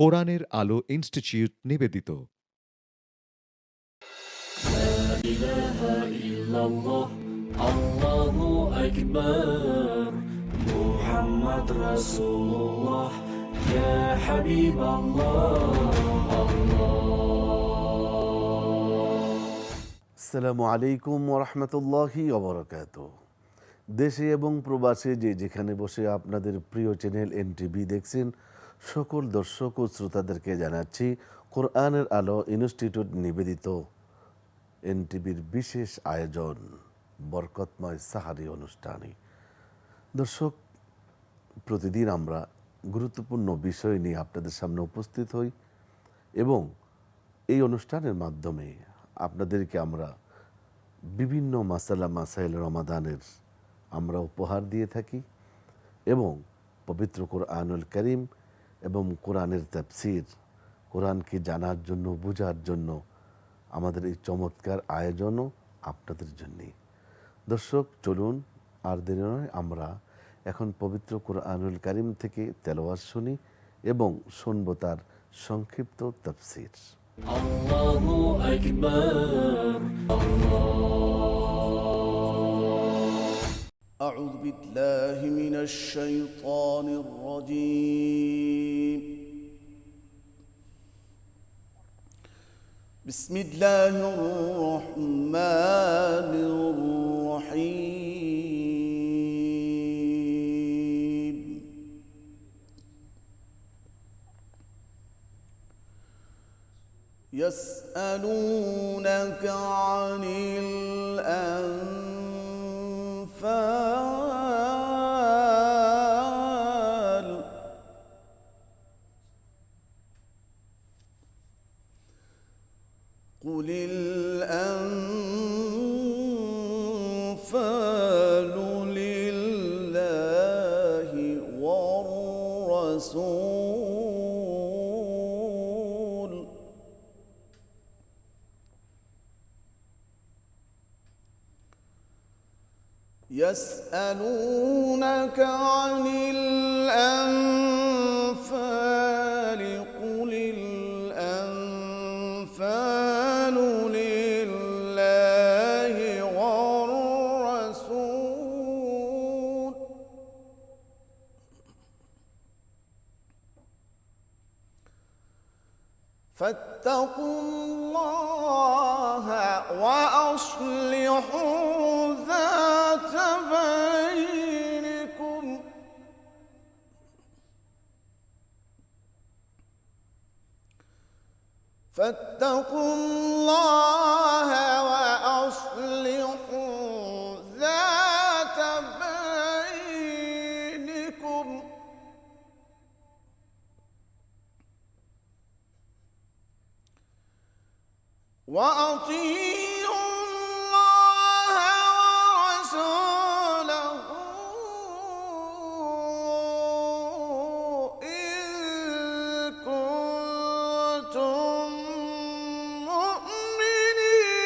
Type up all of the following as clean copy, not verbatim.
কোরআনের আলো ইনস্টিটিউট নিবেদিত। لا إله إلا الله الله أكبر محمد رسول الله يا حبيب الله আসসালামু আলাইকুম ওরহমতুল্লাহি ওবরাকাত। দেশে এবং প্রবাসে যে যেখানে বসে আপনাদের প্রিয় চ্যানেল এনটিভি দেখছেন, সকল দর্শক ও শ্রোতাদেরকে জানাচ্ছি কোরআনের আলো ইনস্টিটিউট নিবেদিত এনটিভির বিশেষ আয়োজন বরকতময় সাহারি অনুষ্ঠানে। দর্শক, প্রতিদিন আমরা গুরুত্বপূর্ণ বিষয় নিয়ে আপনাদের সামনে উপস্থিত হই এবং এই অনুষ্ঠানের মাধ্যমে আপনাদেরকে আমরা বিভিন্ন মাসালা মাসাইল রমাদানের আমরা উপহার দিয়ে থাকি এবং পবিত্র কোরআনুল করিম এবং কোরআনের তাফসীর, কোরআনকে জানার জন্য, বোঝার জন্য আমাদের এই চমৎকার আয়োজনও আপনাদের জন্যে। দর্শক, চলুন আর দেরি নয়, আমরা এখন পবিত্র কোরআনুল করিম থেকে তেলাওয়াত শুনি এবং শুনব তার সংক্ষিপ্ত তাফসীর। الله أكبر أعوذ بالله من الشيطان الرجيم. بسم الله الرحمن الرحيم. يسألونك عن الأنفال قل الأنفال لله والرسول يسألونك عن الأنفال قل الأنفال لله والرسول فاتقوا الله وأصلحوا ذات بينكم فاتقوا الله وأصلحوا ذات بينكم وأطيعوا الله ورسوله إن كنتم مؤمنين.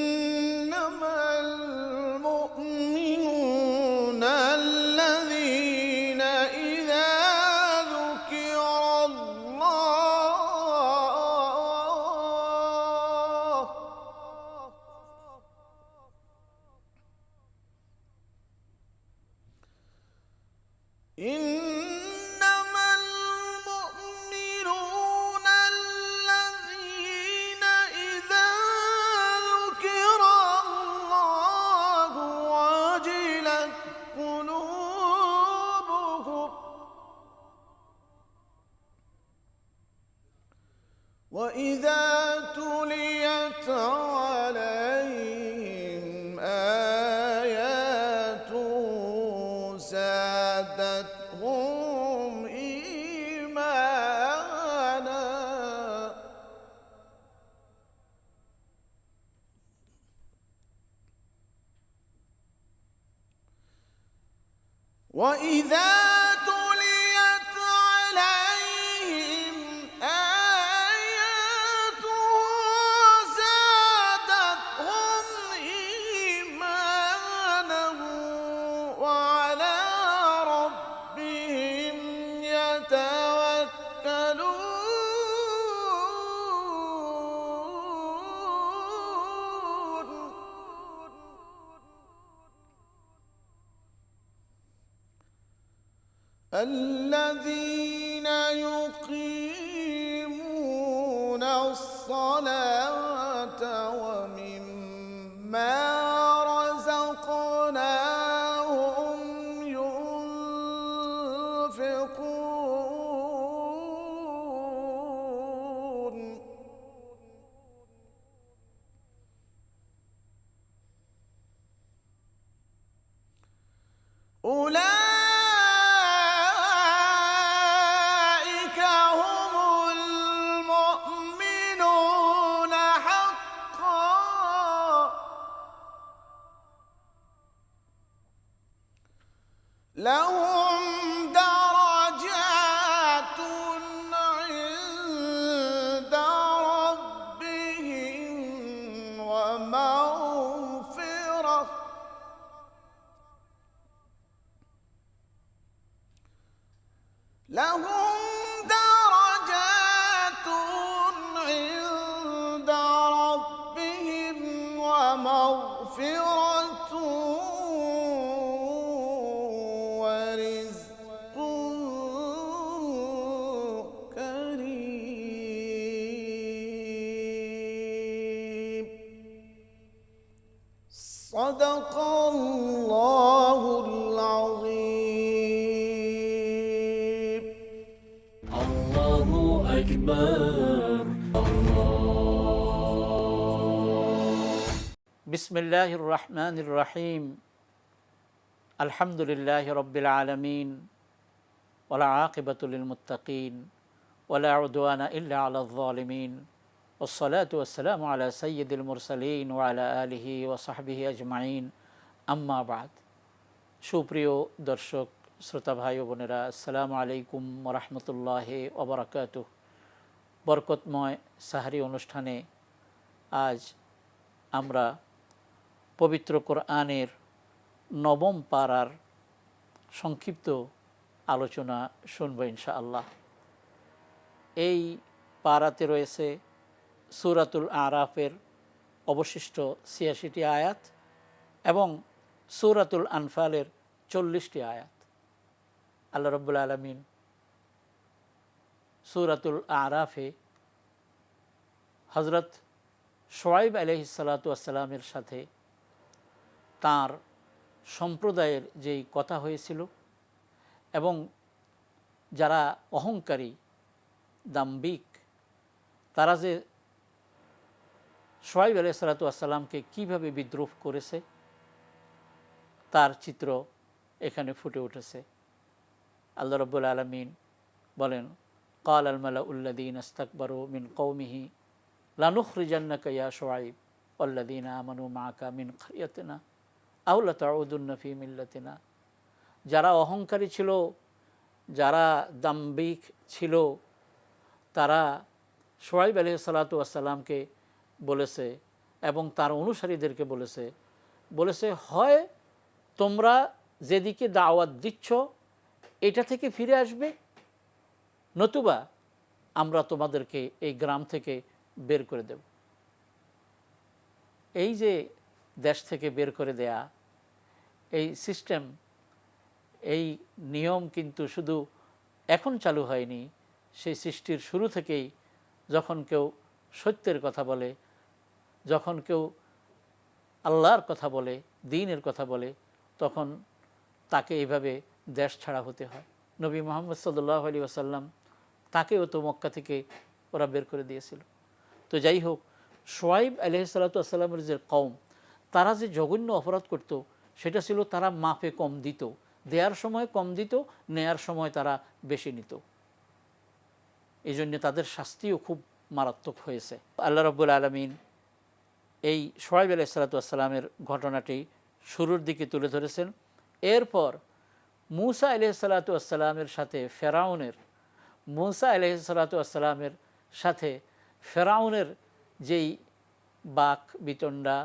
إنما المؤمنون الذين إذا ذكر الله إنما المؤمنون الذين إذا ذكر الله وجلت قلوبهم وإذا تليت عليهم آياته زادتهم إيمانا وإذا تليت عليهم آياته زادتهم الذين يقيمون الصلاة ومما رزقناهم ينفقون أولئك هم المؤمنون حقا لهم درجات عند ربهم ومغفرة لهم درجات عند ربهم ومغفرة ورزق كريم صدق الله العظيم الله أكبر بسم الله الرحمن الرحيم الحمد لله رب العالمين والعاقبة للمتقين ولا عدوان إلا على الظالمين والصلاة والسلام على سيد المرسلين وعلى آله وصحبه أجمعين أما بعد সুপ্রিয় দর্শক শ্রোতা ভাই ও বোনেরা আসসালামু আলাইকুম ওয়া রাহমাতুল্লাহি ওয়া বারাকাতুহু। বরকতময় সাহরি অনুষ্ঠানে আজ আমরা পবিত্র কোরআনের নবম পারার সংক্ষিপ্ত আলোচনা শুনব ইনশাআল্লাহ। এই পারাতে রয়েছে সূরাতুল আরাফের অবশিষ্ট ৮৬টি আয়াত এবং সূরাতুল আনফালের ৪০টি আয়াত। আল্লাহ রাব্বুল আলামিন সূরাতুল আরাফে হযরত শুআয়ব আলাইহিসসালাতু ওয়াসসালামের সাথে তার সম্প্রদায়ের যেই কথা হয়েছিল এবং যারা অহংকারী দাম্ভিক তারা যে শুআয়ব আলাইহিসসালাতু ওয়াসসালামকে কীভাবে বিদ্রুপ করেছে তার চিত্র এখানে ফুটে উঠেছে। আল্লাহ রাব্বুল আলামিন বলেন, قال الملأ الذين استكبروا من قومه لنخرجنك يا شعيب والذين آمنوا معك من قريتنا أو لتعودن في ملتنا। যারা অহংকারী ছিল, যারা দাম্ভিক ছিল, তারা শুআয়ব আলাইহিসসালাতু ওয়াসসালামকে বলেছে এবং তার অনুসারীদেরকে বলেছে হয় তোমরা যেদিকে দাওয়াত দিচ্ছ এটা থেকে ফিরে আসবে, নতুবা আমরা তোমাদেরকে এই গ্রাম থেকে বের করে দেব। এই যে দেশ থেকে বের করে দেয়া এই সিস্টেম, এই নিয়ম কিন্তু শুধু এখন চালু হয়নি, সেই সৃষ্টির শুরু থেকেই যখন কেউ সত্যের কথা বলে, যখন কেউ আল্লাহর কথা বলে, দ্বীনের কথা বলে, তখন তাকে এইভাবে দেশ ছাড়া হতে হয়। নবী মুহাম্মদ সাল্লাল্লাহু আলাইহি ওয়াসাল্লাম তাকেও তো মক্কা থেকে ওরা বের করে দিয়েছিল। তো যাই হোক, শুআয়ব আলাইহিসসালাতু ওয়াসসালামের যে কওম, তারা যে জঘন্য অপরাধ করত সেটা ছিল তারা মাপে কম দিত, দেওয়ার সময় কম দিত, নেয়ার সময় তারা বেশি নিত। এই জন্য তাদের শাস্তিও খুব মারাত্মক হয়েছে। আল্লাহ রাব্বুল আলামিন এই শুআয়ব আলাইহিসসালাতু ওয়াসসালামের ঘটনাটি শুরুর দিকে তুলে ধরেছেন। এরপর মূসা আলাইহিসসালাতু ওয়াসসালামের সাথে ফেরাউনের যেই বাক বিতণ্ডা,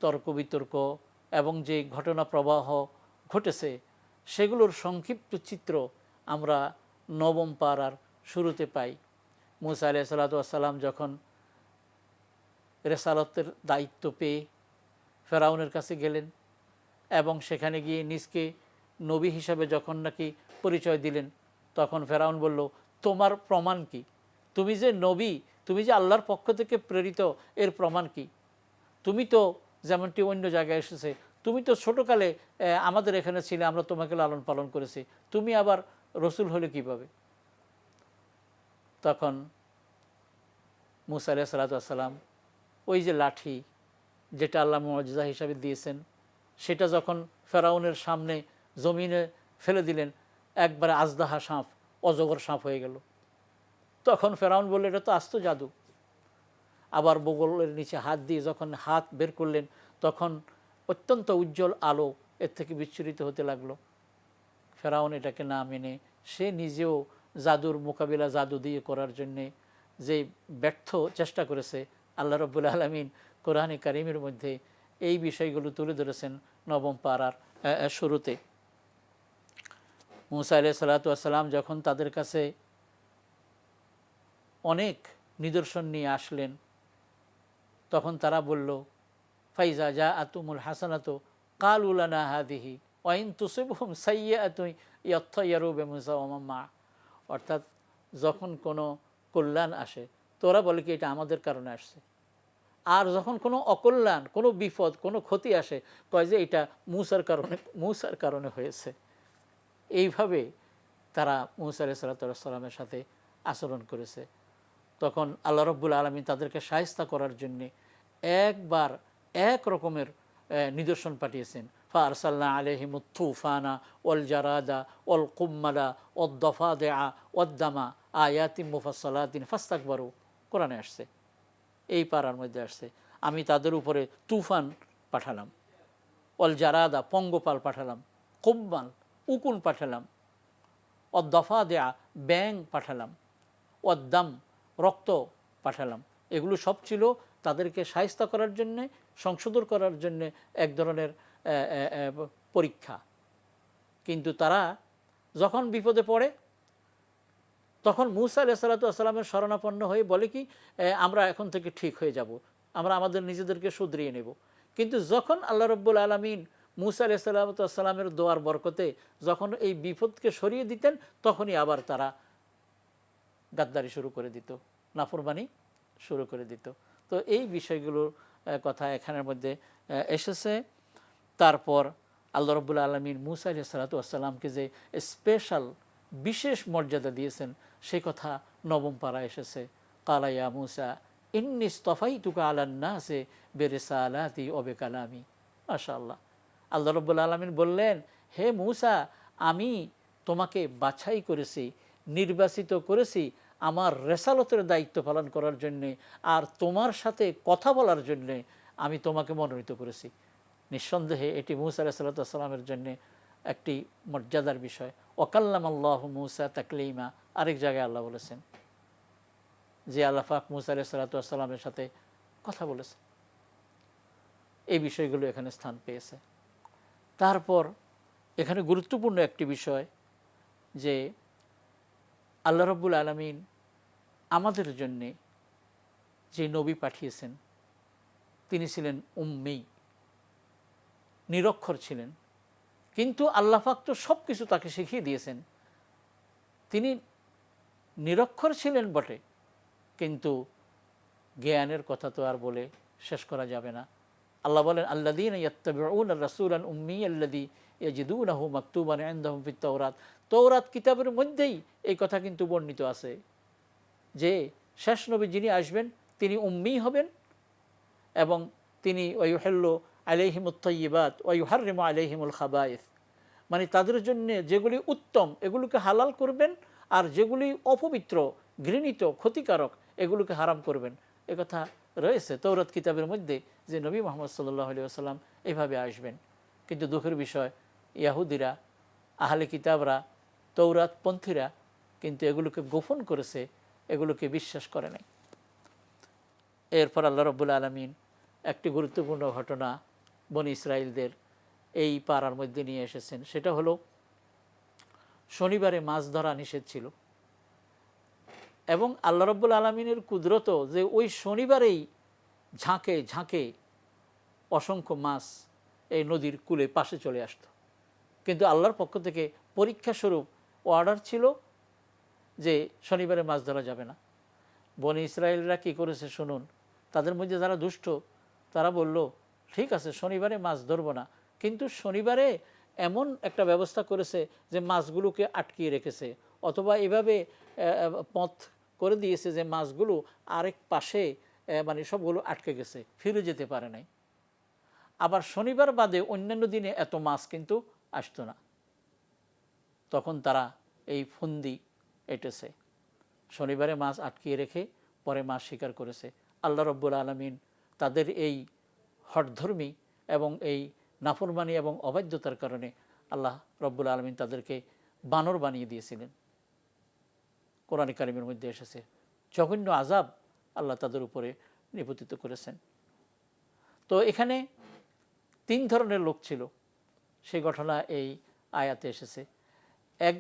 তর্ক বিতর্ক এবং যেই ঘটনা প্রবাহ ঘটেছে সেগুলোর সংক্ষিপ্ত চিত্র আমরা নবম পারার শুরুতে পাই। মূসা আলাইহিসসালাতু ওয়াসসালাম যখন রেসালতের দায়িত্ব পেয়ে ফেরাউনের কাছে গেলেন এবং সেখানে গিয়ে নিজকে নবী হিসাবে যখন নাকি পরিচয় দিলেন, তখন ফেরাউন বলল, তোমার প্রমাণ কি? তুমি যে নবী, তুমি যে আল্লাহর পক্ষ থেকে প্রেরিত, এর প্রমাণ কি? তুমি তো যেমনটি অন্য জায়গায় এসেছে, তুমি তো ছোটোকালে আমাদের এখানে ছিলে, আমরা তোমাকে লালন পালন করেছি, তুমি আবার রসুল হলে কিভাবে? তখন মুসা আলাইহিস সালাতু ওয়াস সালাম ওই যে লাঠি, যেটা আল্লাহ মুআজিজা হিসাবে দিয়েছেন, সেটা যখন ফেরাউনের সামনে জমিনে ফেলে দিলেন, একবারে আজদাহা সাপ, অজগর সাপ হয়ে গেল। তখন ফেরাউন বলল, এটা তো আস্ত জাদু। আবার বগলের নিচে হাত দিয়ে যখন হাত বের করলেন, তখন অত্যন্ত উজ্জ্বল আলো এর থেকে বিচ্ছুরিত হতে লাগলো। ফেরাউন এটাকে না মেনে সে নিজেও জাদুর মোকাবিলা জাদু দিয়ে করার জন্যে যে ব্যর্থ চেষ্টা করেছে, আল্লাহ রাব্বুল আলামিন কোরআনে কারিমের মধ্যে এই বিষয়গুলো তুলে ধরেছেন নবম পারার শুরুতে। মুসা আলাইহিস সালাতু ওয়াস সালাম যখন তাদের কাছে অনেক নিদর্শন নিয়ে আসলেন, তখন তারা বলল, ফাইজা জা আতুমুল হাসানাতু কালু লানা হাদিহি ওয়া ইন তুসিবহুম সাইয়্যাতুন ইয়াত্তায়্যারু বিমূসা ওয়া মান মা। অর্থাৎ যখন কোনো কল্যাণ আসে, তোরা বলে কি এটা আমাদের কারণে আসছে, আর যখন কোনো অকল্যাণ, কোনো বিপদ, কোনো ক্ষতি আসে, কয় যে এটা মূসার কারণে হয়েছে। এইভাবে তারা মূসা আলাইহিস সালাতু ওয়াস সালামের সাথে আচরণ করেছে। তখন আল্লাহ রাব্বুল আলামিন তাদেরকে শায়েস্তা করার জন্যে একবার এক রকমের নিদর্শন পাঠিয়েছেন। ফারসালনা আলাইহিমুত তুফানা ওয়াল জারাদা ওয়াল কুম্মালা ওয়াদ দাফাদিআ ওয়াদ দামা আয়াতিন মুফাসসালাতিন ফাস্তাকবারু, কোরআনে আসছে, এই পারার মধ্যে আসছে। আমি তাদের উপরে তুফান পাঠালাম, ওয়াল জারাদা পঙ্গপাল পাঠালাম, কুম্মাল উকুন পাঠালাম, ওয়াদ দাফাদিআ ব্যাং পাঠালাম, ওয়াদ দাম রক্ত পাঠালাম। এগুলো সব ছিল তাদেরকে শায়েস্তা করার জন্যে, সংশোধন করার জন্যে এক ধরনের পরীক্ষা। কিন্তু তারা যখন বিপদে পড়ে, তখন মূসা আলাইহিস সালাতু ওয়াস সালামের শরণাপন্ন হয়ে বলে কি, আমরা এখন থেকে ঠিক হয়ে যাব, আমরা আমাদের নিজেদেরকে শুধরিয়ে নেব। কিন্তু যখন আল্লাহ রাব্বুল আলামিন মূসা আলাইহিস সালাতু ওয়াস সালামের দোয়ার বরকতে যখন এই বিপদকে সরিয়ে দিতেন, তখনই আবার তারা গাদ্দারি শুরু করে দিত, নাফরমানি শুরু করে দিত। তো এই বিষয়গুলোর কথা এখানের মধ্যে এসেছে। তারপর আল্লাহ রাব্বুল আলামিন মূসা আলাইহিস সালাতু ওয়াস সালামকে যে স্পেশাল বিশেষ মর্যাদা দিয়েছেন, সেই কথা নবম পারা এসেছে। কালা ইয়া মূসা ইন্নী ইসতাফাইতুকা আলান নাসি বিরিসালাতি ওয়া বিকালামি। মাশাআল্লাহ, আল্লাহ রাব্বুল আলামিন বললেন, হে মূসা, আমি তোমাকে বাছাই করেছি, নির্বাচিত করেছি আমার রেসালতের দায়িত্ব পালন করার জন্যে, আর তোমার সাথে কথা বলার জন্যে আমি তোমাকে মনোনীত করেছি। নিঃসন্দেহে এটি মূসা আলাইহিস সালাতু ওয়াস সালামের জন্যে একটি মর্যাদার বিষয়। ওয়াকাল্লামাল্লাহু মূসা তাকলিমা, আরেক জায়গায় আল্লাহ বলেছেন যে আল্লাহ পাক মূসা আলাইহিস সালাতু ওয়াস সালামের সাথে কথা বলেছেন। এই বিষয়গুলো এখানে স্থান পেয়েছে। তারপর এখানে গুরুত্বপূর্ণ একটি বিষয় যে আল্লাহ রাব্বুল আলামিন আমাদের জন্যে যে নবী পাঠিয়েছেন, তিনি ছিলেন উম্মি, নিরক্ষর ছিলেন। কিন্তু আল্লাহ পাক তো সব কিছু তাকে শিখিয়ে দিয়েছেন। তিনি নিরক্ষর ছিলেন বটে, কিন্তু জ্ঞানের কথা তো আর বলে শেষ করা যাবে না। আল্লাহ বলেন, আল্লাযীনা ইয়াত্তাবিউনা রাসূলাল উম্মিয়াল্লাযী ইয়াজিদুনাহু মাকতুবান ইনদাহুম ফিত তাওরাত। তৌরাত কিতাবের মধ্যেই এই কথা কিন্তু বর্ণিত আছে যে শেষ নবী যিনি আসবেন তিনি উম্মি হবেন, এবং তিনি ওয়ায়ুহিল্লু আলাইহিমুত তাইয়্যিবাত ওয়া ইউহাররিমু আলাইহিমুল খাবায়েস, মানে তাদের জন্য যেগুলি উত্তম এগুলোকে হালাল করবেন, আর যেগুলি অপবিত্র, ঘৃণিত, ক্ষতিকারক এগুলোকে হারাম করবেন। একথা রয়েছে তৌরাত কিতাবের মধ্যে যে নবী মুহাম্মদ সাল্লাল্লাহু আলাইহি ওয়াসাল্লাম এইভাবে আসবেন। কিন্তু দুঃখের বিষয়, ইয়াহুদিরা, আহলে কিতাবরা, তৌরাতপন্থীরা কিন্তু এগুলোকে গোপন করেছে, এগুলোকে বিশ্বাস করে নাই। এরপর আল্লাহ রাব্বুল আলামিন একটি গুরুত্বপূর্ণ ঘটনা বনী ইসরাইলদের এই পাড়ার মধ্যে নিয়ে এসেছেন। সেটা হলো শনিবারে মাছ ধরা নিষেধ ছিল, এবং আল্লাহ রাব্বুল আলামিনের কুদরত যে ওই শনিবারেই ঝাঁকে ঝাঁকে অসংখ্য মাছ এই নদীর কূলে পাশে চলে আসতো। কিন্তু আল্লাহর পক্ষ থেকে পরীক্ষা স্বরূপ অর্ডার ছিল যে শনিবারে মাছ ধরা যাবে না। বনি ইসরায়েলরা কী করেছে শুনুন। তাদের মধ্যে যারা দুষ্ট তারা বলল, ঠিক আছে শনিবারে মাছ ধরবো না, কিন্তু শনিবারে এমন একটা ব্যবস্থা করেছে যে মাছগুলোকে আটকিয়ে রেখেছে, অথবা এভাবে পথ করে দিয়েছে যে মাছগুলো আরেক পাশে মানে সবগুলো আটকে গেছে, ফিরে যেতে পারে নাই। আবার শনিবার বাদে অন্যান্য দিনে এত মাছ কিন্তু আসতো না। তখন তারা এই ফন্দি এঁটেছে, শনিবারে মাছ আটকিয়ে রেখে পরে মাছ শিকার করেছে। আল্লাহ রব্বুল আলামিন তাদের এই হঠধর্মী এবং এই নাফরমানি এবং অবাধ্যতার কারণে আল্লাহ রব্বুল আলামিন তাদেরকে বানর বানিয়ে দিয়েছিলেন। কোরআন কারীমের মধ্যে এসেছে জঘন্য আযাব আল্লাহ তাদের উপরে নিপতিত করেছেন। তো এখানে 3 ধরনের লোক ছিল, সেই ঘটনা এই আয়াতে এসেছে। এক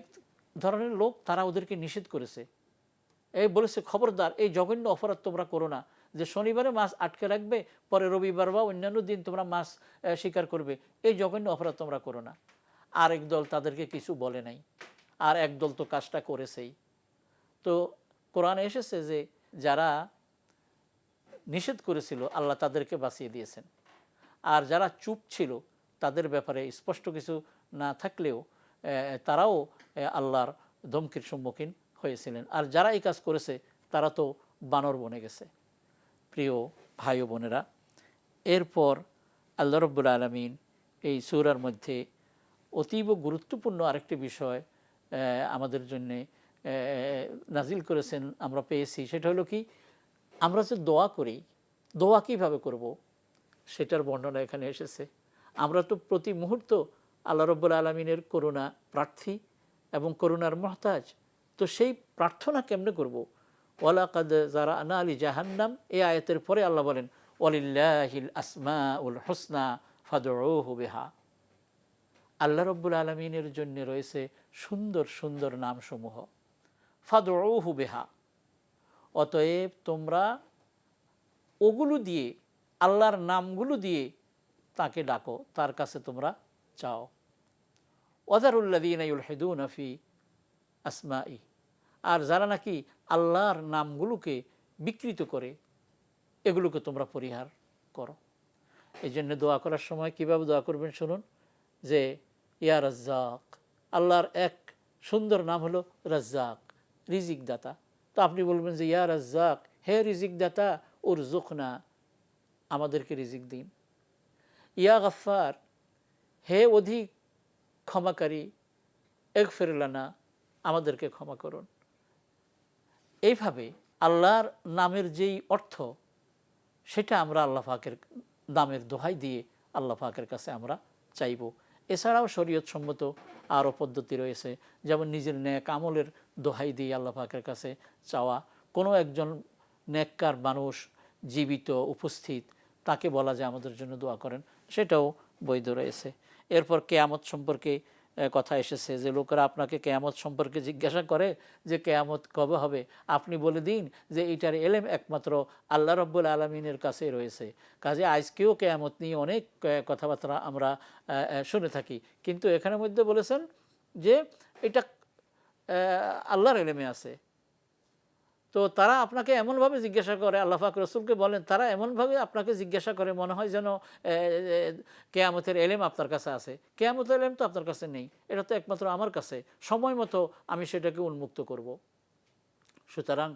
ধরনের লোক তারা ওদেরকে নিষেধ করেছে, এই বলেছে খবরদার এই জঘন্য অপরাধ তোমরা করো না, যে শনিবারে মাছ আটকে রাখবে পরে রবিবার বা অন্যান্য দিন তোমরা মাছ শিকার করবে, এই জঘন্য অপরাধ তোমরা করো না। আর এক দল তাদেরকে কিছু বলে নাই, আর এক দল তো কাজটা করেছেই। তো কোরআনে এসেছে যে যারা নিষেধ করেছিল আল্লাহ তাদেরকে বাঁচিয়ে দিয়েছেন, আর যারা চুপ ছিল তাদের ব্যাপারে স্পষ্ট কিছু না থাকলেও তারাও আল্লাহর ধমকির সম্মুখীন হয়েছিলেন। আর যারা এই কাজ করেছে তারা তো বানর বনে গেছে। প্রিয় ভাই ও বোনেরা, এরপর আল্লাহ রব্বুল আলামিন এই সূরার মধ্যে অতীব গুরুত্বপূর্ণ আরেকটি বিষয় আমাদের জন্যে নাজিল করেছেন, আমরা পেয়েছি। সেটা হলো কি, আমরা যে দোয়া করি, দোয়া কীভাবে করব সেটার বর্ণনা এখানে এসেছে। আমরা তো প্রতি মুহূর্ত আল্লাহ রব্বুল আলামিনের করুণা প্রার্থী এবং করুণার মুহতাজ। তো সেই প্রার্থনা কেমনে করব? ওয়ালাকাদ যারানা লি জাহান্নাম, এই আয়াতের পরে আল্লাহ বলেন ওয়ালিল্লাহিল আসমাউল হুসনা ফাদউহু বিহা। আল্লাহ রব্বুল আলামিনের জন্য রয়েছে সুন্দর সুন্দর নামসমূহ, ফাদউহু বিহা। অতএব তোমরা ওগুলো দিয়ে, আল্লাহর নামগুলো দিয়ে তাকে ডাকো, তার কাছে তোমরা চাও। ওয়াযারুল্লাযীনা ইউলহিদুনা ফি আসমাই, আর যারা নাকি আল্লাহর নামগুলোকে বিকৃত করে এগুলোকে তোমরা পরিহার করো। এই জন্য দোয়া করার সময় কীভাবে দোয়া করবেন শুনুন, যে ইয়া রাজ্জাক, আল্লাহর এক সুন্দর নাম হলো রাজ্জাক, রিজিক দাতা। তো আপনি বলবেন যে ইয়া রাজ্জাক, হে রিজিক দাতা, উরজুকনা, আমাদেরকে রিজিক দিন। ইয়া গফফার, হে অধিক ক্ষমাকারী, ইগফির লানা, আমাদেরকে ক্ষমা করুন। এইভাবে আল্লাহর নামের যেই অর্থ সেটা আমরা আল্লাহ পাকের নামের দোহাই দিয়ে আল্লাহ পাকের কাছে আমরা চাইব। এছাড়াও শরীয়ত সম্মত আরও পদ্ধতি রয়েছে, যেমন নিজের নেক আমলের দোহাই দিয়ে আল্লাহ পাকের কাছে চাওয়া। কোনো একজন নেককার মানুষ জীবিত উপস্থিত, তাকে বলা যায় আমাদের জন্য দোয়া করেন, সেটাও বৈধ রয়েছে। এরপর কেয়ামত সম্পর্কে কথা এসেছে যে লোকেরা আপনাকে কেয়ামত সম্পর্কে জিজ্ঞাসা করে যে কেয়ামত কবে হবে, আপনি বলে দিন যে এইটার এলেম একমাত্র আল্লাহ রব্বুল আলমিনের কাছে রয়েছে। কাজে আজকেও কেয়ামত নিয়ে অনেক কথাবার্তা আমরা শুনে থাকি, কিন্তু এখানের মধ্যে বলেছেন যে এটা আল্লাহর এলেমে আছে। তো তারা আপনাকে এমনভাবে জিজ্ঞাসা করে, আল্লাহ পাক রসুলকে বলেন তারা এমনভাবে আপনাকে জিজ্ঞাসা করে মনে হয় যেন কেয়ামতের এলেম আপনার কাছে আছে। কেয়ামতের এলেম তো আপনার কাছে নেই, এটা তো একমাত্র আমার কাছে, সময় মতো আমি সেটাকে উন্মুক্ত করব। সুতরাং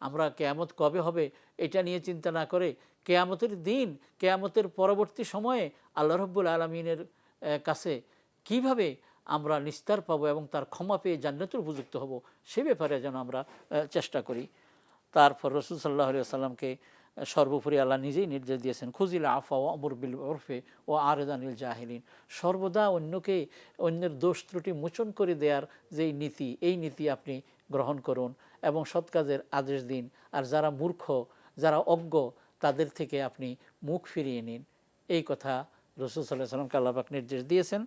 আমরা কেয়ামত কবে হবে এটা নিয়ে চিন্তা না করে কেয়ামতের দিন, কেয়ামতের পরবর্তী সময়ে আল্লাহ রাব্বুল আলামিনের কাছে কিভাবে আমরা নিস্তার পাবো এবং তার ক্ষমা পেয়ে জান্নাতের উপযুক্ত হব, সে ব্যাপারে যেন আমরা চেষ্টা করি। তারপর রাসূল সাল্লাল্লাহু আলাইহি ওয়াসাল্লামকে সর্বোপরি আল্লাহ নিজেই নির্দেশ দিয়েছেন খুযিল আফওয়া ওয়া আমুর বিল উরফি ওয়া আরিদ আনিল জাহিলিন। সর্বদা অন্যকে, অন্যের দোষ ত্রুটি মোচন করে দেওয়ার যেই নীতি, এই নীতি আপনি গ্রহণ করুন এবং সৎ কাজের আদেশ দিন। আর যারা মূর্খ, যারা অজ্ঞ, তাদের থেকে আপনি মুখ ফিরিয়ে নিন। এই কথা রাসূল সাল্লাল্লাহু আলাইহি ওয়াসাল্লামকে আল্লাহ পাক নির্দেশ দিয়েছেন।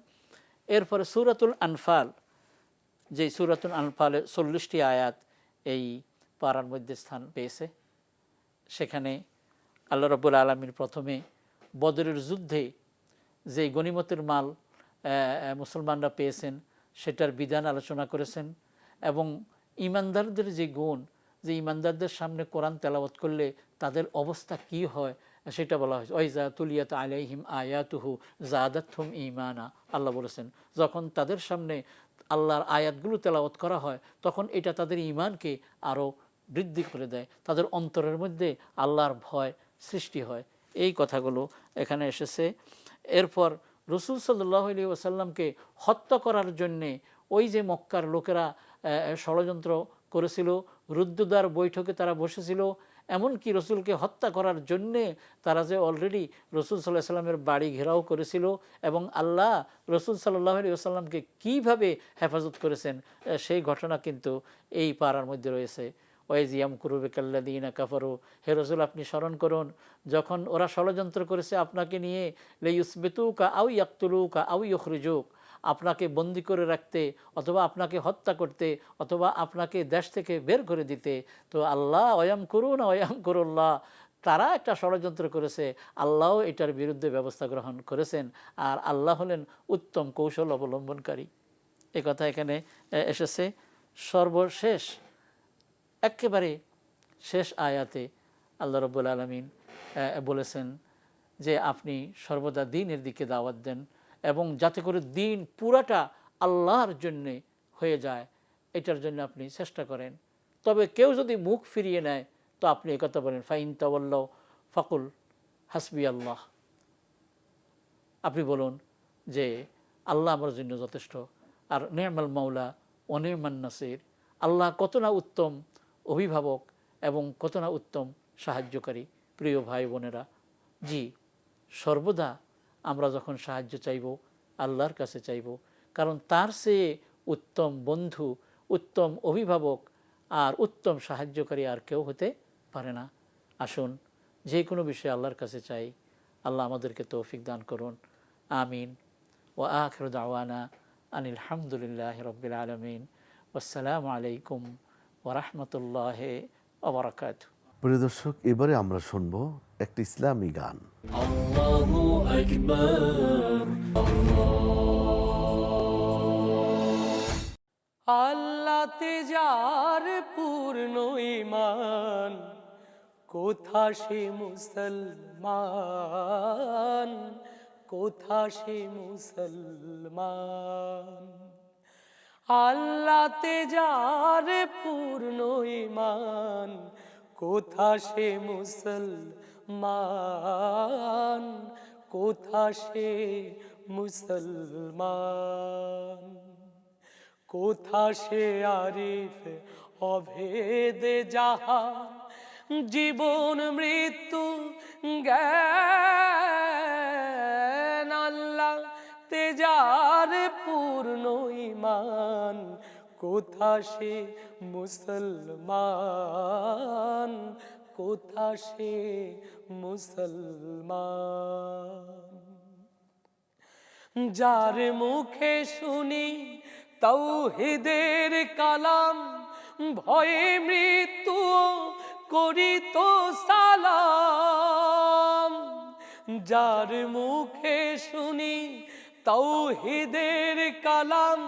এরপরে সূরাতুল আনফাল, যেই সূরাতুল আনফালের 40টি আয়াত এই পারার মধ্যে স্থান পেয়েছে, সেখানে আল্লাহ রাব্বুল আলামিন প্রথমে বদরের যুদ্ধে যেই গনিমতের মাল মুসলমানরা পেয়েছেন সেটার বিধান আলোচনা করেছেন, এবং ইমানদারদের যে গুণ, যে ইমানদারদের সামনে কোরআন তেলাওয়াত করলে তাদের অবস্থা কি হয় সেটা বলা হয়েছে। ওয়াইজা তুলিয়াত আলাইহিম আয়াতুহু জাদাতহুম ঈমানা, আল্লাহ বলেছেন যখন তাদের সামনে আল্লাহর আয়াতগুলো তেলাওয়াত করা হয় তখন এটা তাদের ঈমানকে আরও বৃদ্ধি করে দেয়, তাদের অন্তরের মধ্যে আল্লাহর ভয় সৃষ্টি হয়। এই কথাগুলো এখানে এসেছে। এরপর রসুল সাল্লাল্লাহু আলাইহি ওয়াসাল্লামকে হত্যা করার জন্যে ওই যে মক্কার লোকেরা ষড়যন্ত্র করেছিল, রুদ্ধদ্বার বৈঠকে তারা বসেছিল, এমনকি রসুলকে হত্যা করার জন্যে তারা যে অলরেডি রসুল সাল্লাল্লাহু আলাইহি ওয়াসাল্লামের বাড়ি ঘেরাও করেছিল, এবং আল্লাহ রসুল সাল্লাল্লাহু আলাইহি ওয়াসাল্লামকে কীভাবে হেফাজত করেছেন সেই ঘটনা কিন্তু এই পাড়ার মধ্যে রয়েছে। ওয়াইজ ইয়ামকুরু বিকাল্লাযীনা কাফারু, হে রসুল আপনি স্মরণ করুন যখন ওরা ষড়যন্ত্র করেছে আপনাকে নিয়ে, লিইউসবিতুকা আও ইয়াকতুলুকা আও ইউখরিজুক, আপনাকে বন্দি করে রাখতে অথবা আপনাকে হত্যা করতে অথবা আপনাকে দেশ থেকে বের করে দিতে। তো আল্লাহ ওয়ায়ামকুরুনা ওয়ায়ামকুরুল্লাহ, তারা একটা ষড়যন্ত্র করেছে, আল্লাহও এটার বিরুদ্ধে ব্যবস্থা গ্রহণ করেছেন, আর আল্লাহ হলেন উত্তম কৌশল অবলম্বনকারী। এ কথা এখানে এসেছে। সর্বশেষ একেবারে শেষ আয়াতে আল্লাহ রাব্বুল আলামিন বলেছেন যে আপনি সর্বদা দ্বীনের দিকে দাওয়াত দেন এবং যাতে করে দ্বীন পুরাটা আল্লাহর জন্যে হয়ে যায় এটার জন্য আপনি চেষ্টা করেন। তবে কেউ যদি মুখ ফিরিয়ে নেয় তো আপনি একথা বলেন ফাইন তাওয়াল্লাউ ফাকুল হাসবি আল্লাহ, আপনি বলুন যে আল্লাহ আমার জন্য যথেষ্ট, আর নি'মাল মাওলা ওয়া নি'মান নাসির, আল্লাহ কত না উত্তম অভিভাবক এবং কত না উত্তম সাহায্যকারী। প্রিয় ভাই বোনেরা, জি সর্বদা আমরা যখন সাহায্য চাইব আল্লাহর কাছে চাইব, কারণ তার চেয়ে উত্তম বন্ধু, উত্তম অভিভাবক আর উত্তম সাহায্যকারী আর কেউ হতে পারে না। আসুন যে কোনো বিষয়ে আল্লাহর কাছে চাই, আল্লাহ আমাদেরকে তৌফিক দান করুন। আমিন। ওয়া আখিরু দাওয়ানা আনিল হামদুলিল্লাহি রাব্বিল আলামিন। আসসালামু আলাইকুম ওয়া রাহমাতুল্লাহি ওয়া বারাকাতুহু। প্রিয় দর্শক, এবারে আমরা শুনব একটি ইসলামী গান। Allahu Akbar, আল্লাহতে যার পূর্ণ ঈমান, কোথা সে মুসলমান, কোথা সে মুসলমান। আল্লাহতে যার পূর্ণ ঈমান, কোথা সে মুসলমান, কোথা সে মুসলমান। কোথা সে আরিফ অভেদে যাহার, জীবন মৃত্যু জ্ঞান। আল্লাহ তেজার পূর্ণ ঈমান, কোথা সে মুসলমান, কোথা সে মুসলমান। যার মুখে শুনি তাওহীদের কালাম, ভয়ে মৃত্যু করি তো সালাম। যার মুখে শুনি তাওহীদের কালাম,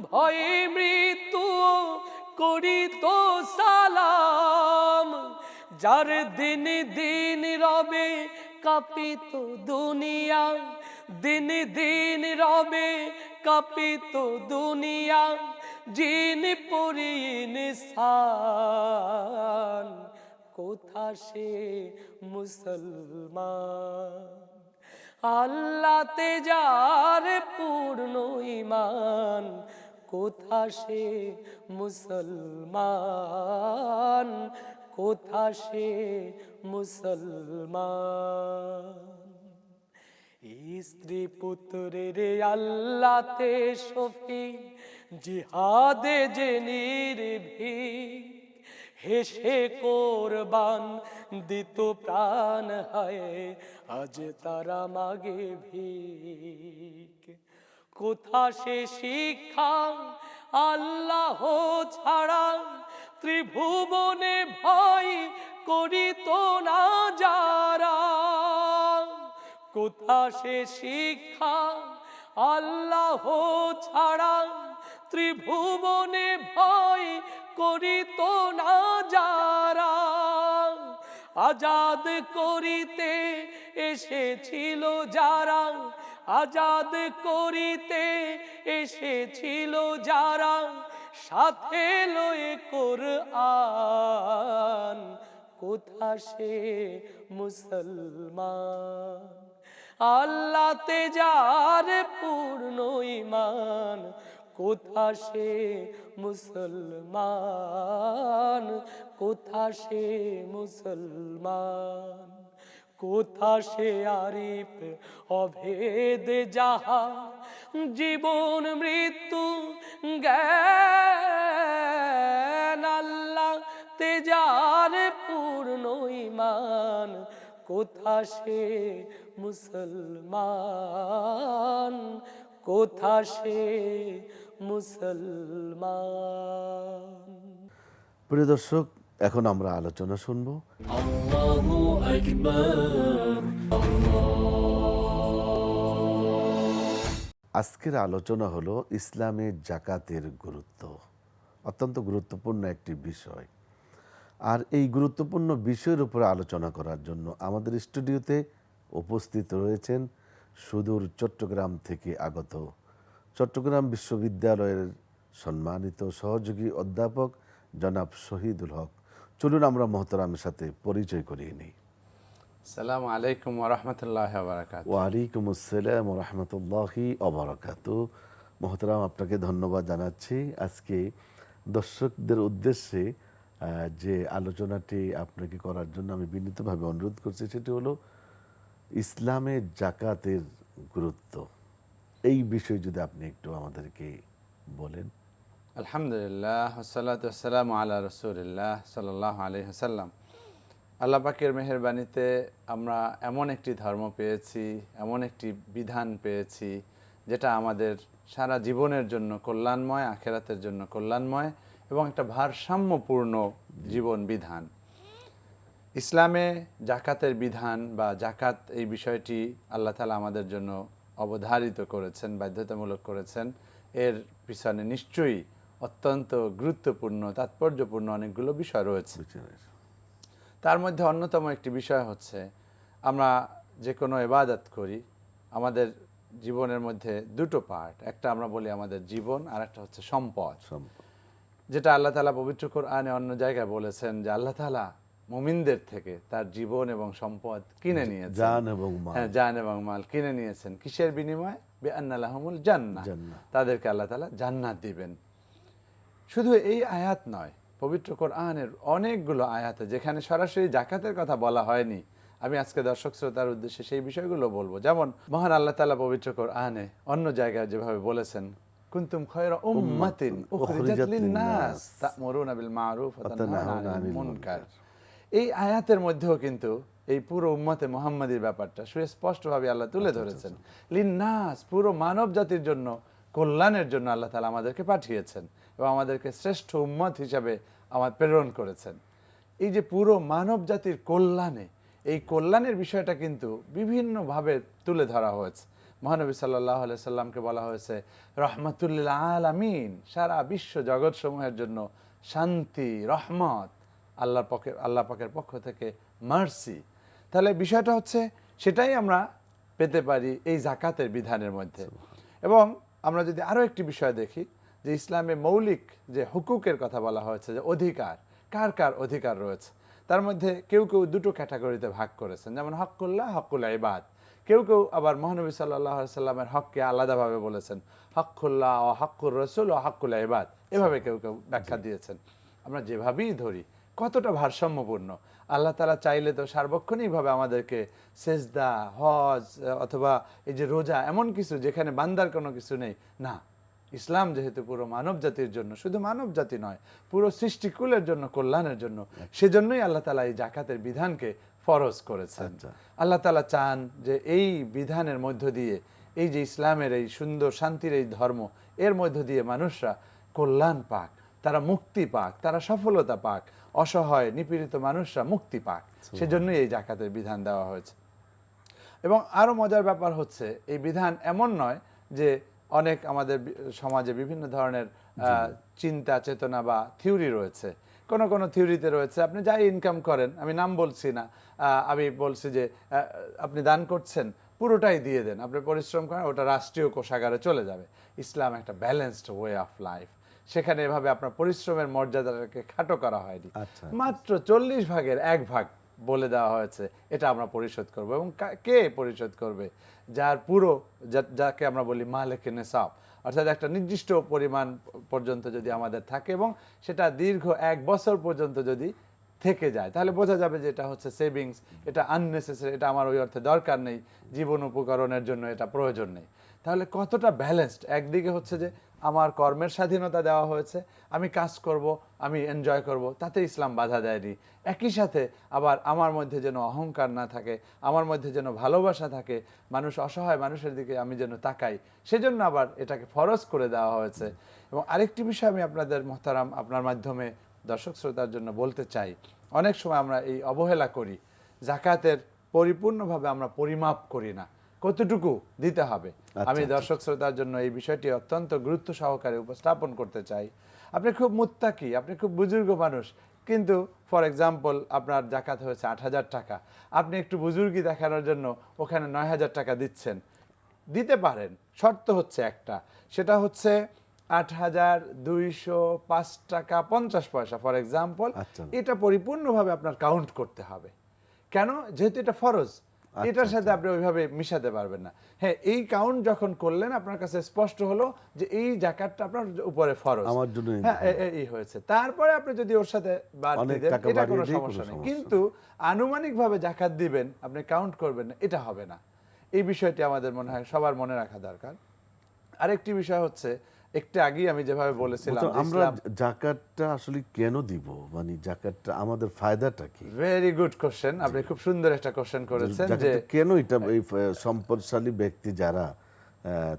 ভয়ে মৃত্যু করি তো সালাম। যার দিন দিন রবে কাঁপিত দুনিয়া, দিন দিন রবে কাঁপিত দুনিয়া। জিন পরি ইনসান, কোথা সে মুসলমান। আল্লাহতে যার পূর্ণ ঈমান, কোথা সে মুসলমান, কোথা সে মুসলমান। স্ত্রী পুত্রের আল্লাহতে শফিক, জিহাদে যে নির্ভীক। হেসে কোরবান দিত প্রাণ, হয় আজ তারা মাগে ভিক। কোথা সে শিক্ষা আল্লাহ ছাড়া, ত্রিভুবনে ভয় করিত না যারা। কোথা সে শিক্ষা আল্লাহ ছাড়া ত্রিভুবনে ভয় করিত না যারা, আজাদ করিতে এসেছিল যারা, আজাদ করিতে এসেছিল যারা, সাথে লয়ে কোরআন, কোথা সে মুসলমান। আল্লাহতে যার পূর্ণ ঈমান, কোথা সে মুসলমান, কোথা সে মুসলমান। কোথা সে আরিফ অভেদ যাহা, জীবন মৃত্যু জ্ঞান। আল্লাহ তেজার পূর্ণ ঈমান, কোথা সে মুসলমান, কোথা সে মুসলমান। প্রিয় দর্শক, এখন আমরা আলোচনা শুনবো। الله أكبر আজকের আলোচনা হলো ইসলামে জাকাতের গুরুত্ব। অত্যন্ত গুরুত্বপূর্ণ একটি বিষয়। আর এই গুরুত্বপূর্ণ বিষয়ের উপরে আলোচনা করার জন্য আমাদের স্টুডিওতে উপস্থিত রয়েছেন সুদূর চট্টগ্রাম থেকে আগত চট্টগ্রাম বিশ্ববিদ্যালয়ের সম্মানিত সহযোগী অধ্যাপক জনাব শহীদুল হক। চলুন আমরা মহতরামের সাথে পরিচয় করিয়ে নিই। আসসালামু আলাইকুম ওয়া রাহমাতুল্লাহি ওয়া বারাকাতুহু। ওয়ালাইকুম আসসালাম ওয়া রাহমাতুল্লাহি ওয়া বারাকাতুহু। মহতরাম, আপনাকে ধন্যবাদ জানাচ্ছি। আজকে দর্শকদের উদ্দেশ্যে যে আলোচনাটি আপনাকে করার জন্য আমি বিনীতভাবে অনুরোধ করছি, সেটি হলো ইসলামে জাকাতের গুরুত্ব। এই বিষয়ে যদি আপনি একটু আমাদেরকে বলেন। আলহামদুলিল্লাহ, ওয়াসসালাতু ওয়াসসালামু আলা রাসূলিল্লাহ সাল্লাল্লাহু আলাইহি ওয়াসাল্লাম। আল্লাহ পাকের মেহেরবানিতে আমরা এমন একটি ধর্ম পেয়েছি, এমন একটি বিধান পেয়েছি যেটা আমাদের সারা জীবনের জন্য কল্যাণময়, আখিরাতের জন্য কল্যাণময় এবং একটা ভারসাম্যপূর্ণ জীবন বিধান। ইসলামে জাকাতের বিধান বা জাকাত, এই বিষয়টি আল্লাহ তাআলা আমাদের জন্য অবধারিত করেছেন, বাধ্যতামূলক করেছেন। এর পিছনে নিশ্চয়ই অত্যন্ত গুরুত্বপূর্ণ, তাৎপর্যপূর্ণ অনেকগুলো বিষয় রয়েছে। তার মধ্যে অন্যতম একটি বিষয় হচ্ছে, আমরা যে কোনো ইবাদত করি, আমাদের জীবনের মধ্যে দুটো পার্ট। একটা আমরা বলি আমাদের জীবন, আর একটা হচ্ছে সম্পদ, যেটা আল্লাহ তাআলা পবিত্র কোরআনে অন্য জায়গায় বলেছেন যে আল্লাহ তাআলা মুমিনদের থেকে তার জীবন এবং সম্পদ কিনে নিয়েছেন, জান এবং মাল। হ্যাঁ, জান এবং মাল কিনে নিয়েছেন। কিসের বিনিময়ে? বিআন্না লাহুমুল জান্নাহ, তাদেরকে আল্লাহ তাআলা জান্নাত দিবেন। শুধু এই আয়াত নয়, পবিত্র কোরআনের অনেকগুলো আয়াতে যেখানে সরাসরি জাকাতের কথা বলা হয়নি, আমি আজকে দর্শক শ্রোতার উদ্দেশ্যে সেই বিষয়গুলো বলবো। যেমন মহান আল্লাহ তাআলা পবিত্র কোরআনে অন্য জায়গায় যেভাবে বলেছেন, কুনতুম খায়রা উম্মাতিন উখরিজাত লিন-নাস তা'মুরুনা বিল মা'রুফ ওয়া তানহাউনা আনিল মুনকার। এই আয়াতের মধ্যেও কিন্তু এই পুরো উম্মতে মুহাম্মাদির ব্যাপারটা সুস্পষ্টভাবে আল্লাহ তুলে ধরেছেন। লিন-নাস, পুরো মানব জাতির জন্য, কল্যাণের জন্য আল্লাহ তাআলা আমাদেরকে পাঠিয়েছেন এবং আমাদেরকে শ্রেষ্ঠ উম্মত হিসাবে প্রেরণ করেছেন। এই যে পুরো মানব জাতির কল্যাণে, এই কল্যাণের বিষয়টা কিন্তু বিভিন্নভাবে তুলে ধরা হয়েছে। মহানবী সাল্লাল্লাহু আলাইহি সাল্লামকে বলা হয়েছে রাহমাতুল লিল আলামিন, সারা বিশ্ব জগৎ সমূহের জন্য শান্তি, রহমত, আল্লাহ পাকের পক্ষ থেকে মার্সি। তাহলে বিষয়টা হচ্ছে, সেটাই আমরা পেতে পারি এই জাকাতের বিধানের মধ্যে। এবং আমরা যদি আরও একটি বিষয় দেখি, যে ইসলামে মৌলিক যে হুকুকের কথা বলা হয়েছে, যে অধিকার, কার কার অধিকার রয়েছে, তার মধ্যে কেউ কেউ দুটো ক্যাটাগরিতে ভাগ করেছেন, যেমন হকুল্লাহ, হকুল ইবাদ। কেউ কেউ আবার মহানবী সাল্লাল্লাহু আলাইহি সাল্লামের হককে আলাদাভাবে বলেছেন, হকুল্লাহ ও হকুর রসুল ও হকুল ইবাদ, এভাবে কেউ কেউ ব্যাখ্যা দিয়েছেন। আমরা যেভাবেই ধরি, কতটা ভারসাম্যপূর্ণ। আল্লাহ তাআলা চাইলে তো সার্বক্ষণিকভাবে আমাদেরকে সেজদা, হজ অথবা এই যে রোজা, এমন কিছু যেখানে বান্দার কোনো কিছু নেই, না। ইসলাম যেহেতু পুরো মানব জাতির জন্য, শুধু মানব জাতি নয়, পুরো সৃষ্টিকুলের জন্য, কল্যাণের জন্য, সেজন্যই আল্লাহ তাআলা এই জাকাতের বিধানকে ফরজ করেছেন। আল্লাহ তাআলা চান যে এই বিধানের মধ্য দিয়ে, এই যে ইসলামের এই সুন্দর শান্তির এই ধর্ম, এর মধ্য দিয়ে মানুষরা কল্যাণ পাক, তারা মুক্তি পাক, তারা সফলতা পাক, অসহায় নিপীড়িত মানুষরা মুক্তি পাক। সেজন্যই এই জাকাতের বিধান দেওয়া হয়েছে। এবং আরও মজার ব্যাপার হচ্ছে, এই বিধান এমন নয় যে অনেক আমাদের সমাজে বিভিন্ন ধরনের চিন্তা চেতনা বা থিওরি রয়েছে। কোন কোন থিওরিতে রয়েছে আপনি যাই ইনকাম করেন, আমি নাম বলছি না, আমি বলছি যে আপনি দান করছেন পুরোটাই দিয়ে দেন, আপনি পরিশ্রম করেন, ওটা রাষ্ট্রীয় কোষাগারে চলে যাবে। ইসলাম একটা ব্যালেন্সড ওয়ে অফ লাইফ, সেখানে এভাবে আপনার পরিশ্রমের মর্যাদাটাকে খাটো করা হয়নি। মাত্র 40 ভাগের 1 ভাগ বলে দেওয়া হয়েছে এটা আমরা পরিশোধ করব। এবং কে পরিশোধ করবে? যার পুরো যাকে আমরা বলি মালিকে নেসাব, অর্থাৎ একটা নির্দিষ্ট পরিমাণ পর্যন্ত যদি আমাদের থাকে এবং সেটা দীর্ঘ 1 বছর পর্যন্ত যদি থেকে যায়, তাহলে বোঝা যাবে যে এটা হচ্ছে সেভিংস, এটা আননেসেসারি, এটা আমার ওই অর্থে দরকার নেই, জীবন উপকরণের জন্য এটা প্রয়োজন নেই। তাহলে কতটা ব্যালেন্সড! একদিকে হচ্ছে যে আমার কর্মের স্বাধীনতা দেওয়া হয়েছে, আমি কাজ করব, আমি এনজয় করব, তাতে ইসলাম বাধা দেয়নি। একই সাথে আবার আমার মধ্যে যেন অহংকার না থাকে, আমার মধ্যে যেন ভালোবাসা থাকে, মানুষ অসহায় মানুষের দিকে আমি যেন তাকাই, সেজন্য আবার এটাকে ফরজ করে দেওয়া হয়েছে। এবং আরেকটি বিষয় আমি আপনাদের মোহতারাম আপনার মাধ্যমে দর্শক শ্রোতার জন্য বলতে চাই, অনেক সময় আমরা এই অবহেলা করি, জাকাতের পরিপূর্ণভাবে আমরা পরিমাপ করি না কতটুকু দিতে হবে। আমি দর্শক শ্রোতার জন্য এই বিষয়টি অত্যন্ত গুরুত্ব সহকারে উপস্থাপন করতে চাই। আপনি খুব মুত্তাকি, আপনি খুব বুজুর্গ মানুষ, কিন্তু ফর এক্সাম্পল আপনার জাকাত হয়েছে 8,000 টাকা, আপনি একটু বুজুর্গি দেখানোর জন্য ওখানে 9,000 টাকা দিচ্ছেন। দিতে পারেন, শর্ত হচ্ছে একটা, সেটা হচ্ছে 8,205 টাকা 50 পয়সা ফর এক্সাম্পল। এটা পরিপূর্ণভাবে আপনার কাউন্ট করতে হবে। কেন? যেহেতু এটা ফরজ, এটার সাথে আপনি ওইভাবে মিশাতে পারবেন না। হ্যাঁ, এই কাউন্ট যখন করলেন আপনার কাছে স্পষ্ট হলো যে এই জাকাতটা আপনার উপরে ফরজ, আমার জন্য হ্যাঁ এই হয়েছে। তারপরে আপনি যদি ওর সাথে বাদ দিয়ে দেন এটা কোনো সমস্যা নেই, কিন্তু আনুমানিকভাবে জাকাত দিবেন, আপনি কাউন্ট করবেন না, এটা হবে না। এই বিষয়টি আমাদের মনে হয় সবার মনে রাখা দরকার। আরেকটি বিষয় হচ্ছে, একটু আগেই আমি যেভাবে বলেছিলাম, আমরা জাকাতটা আসলে কেন দিব, মানে জাকাতটা আমাদের ফায়দাটা কি? ভেরি গুড কোশ্চেন, আপনি খুব সুন্দর একটা কোশ্চেন করেছেন যে কেন এটা এই সম্পদশালী ব্যক্তি যারা